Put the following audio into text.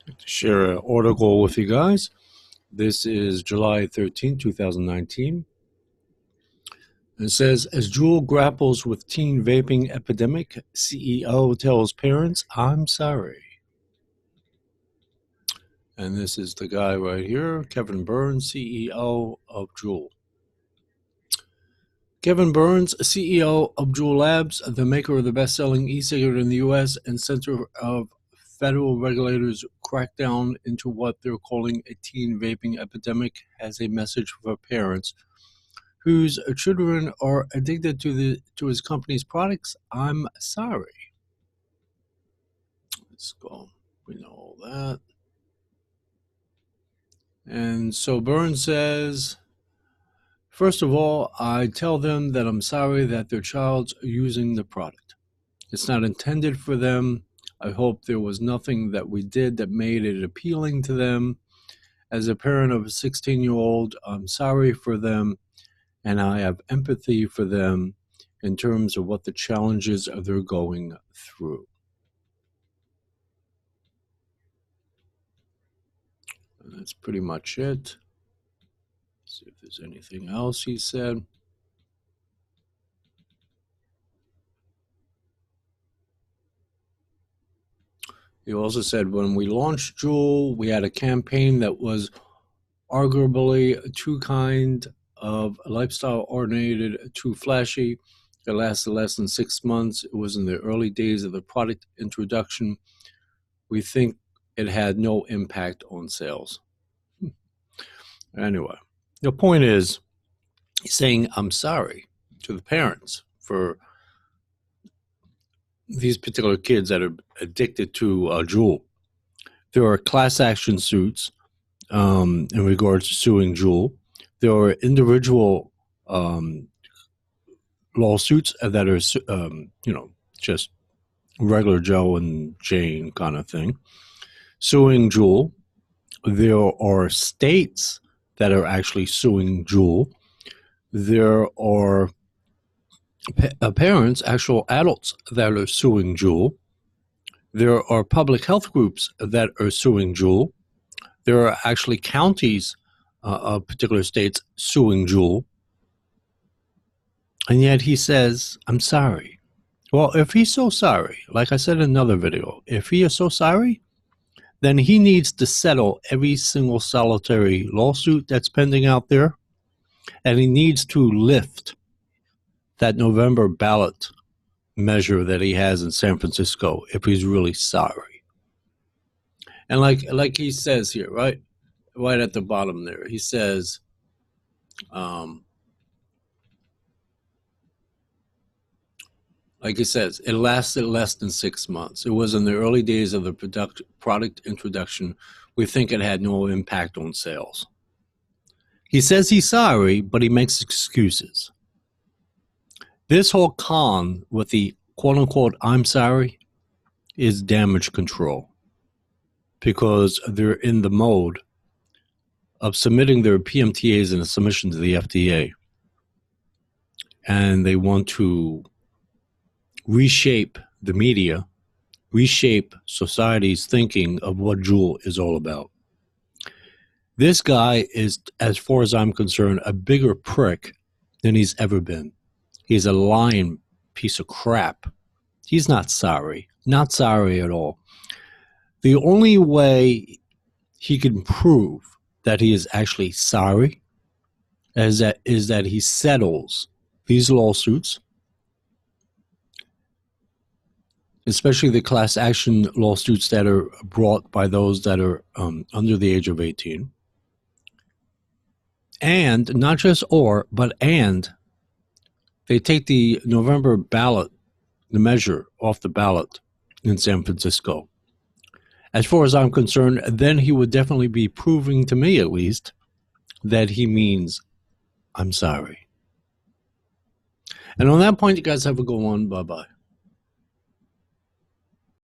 To share an article with you guys. This is July 13, 2019. It says, as Juul grapples with teen vaping epidemic, CEO tells parents, I'm sorry. And this is the guy right here, Kevin Burns, CEO of Juul. Kevin Burns, CEO of Juul Labs, the maker of the best-selling e-cigarette in the U.S. and center of federal regulators' crackdown into what they're calling a teen vaping epidemic, has a message for parents whose children are addicted to his company's products. I'm sorry. Let's go. We know all that. And so Burns says, first of all, I tell them that I'm sorry that their child's using the product. It's not intended for them. I hope there was nothing that we did that made it appealing to them. As a parent of a 16-year-old, I'm sorry for them, and I have empathy for them in terms of what the challenges they're going through. And that's pretty much it. Let's see if there's anything else he said. He also said, when we launched Juul, we had a campaign that was arguably too kind of lifestyle oriented, too flashy. It lasted less than 6 months. It was in the early days of the product introduction. We think it had no impact on sales. Anyway, the point is, he's saying, I'm sorry to the parents for these particular kids that are addicted to Juul. There are class action suits in regards to suing Juul. There are individual lawsuits that are, just regular Joe and Jane kind of thing, suing Juul. There are states that are actually suing Juul. There are parents, actual adults, that are suing Juul. There are public health groups that are suing Juul. There are actually counties of particular states suing Juul. And yet he says, I'm sorry. Well, if he's so sorry, like I said in another video, if he is so sorry, then he needs to settle every single solitary lawsuit that's pending out there. And he needs to lift that November ballot measure that he has in San Francisco if he's really sorry. And like he says here, right at the bottom there, he says, like he says, it lasted less than 6 months. It was in the early days of the product introduction. We think it had no impact on sales. He says he's sorry, but he makes excuses. This whole con with the quote-unquote I'm sorry is damage control, because they're in the mode of submitting their PMTAs in a submission to the FDA. And they want to reshape the media, reshape society's thinking of what Juul is all about. This guy is, as far as I'm concerned, a bigger prick than he's ever been. He's a lying piece of crap. He's not sorry at all. The only way he can prove that he is actually sorry is that he settles these lawsuits, especially the class action lawsuits that are brought by those that are under the age of 18. And not just and they take the November ballot, the measure, off the ballot in San Francisco. As far as I'm concerned, then he would definitely be proving to me, at least, that he means, I'm sorry. And on that point, you guys have a good one. Bye-bye.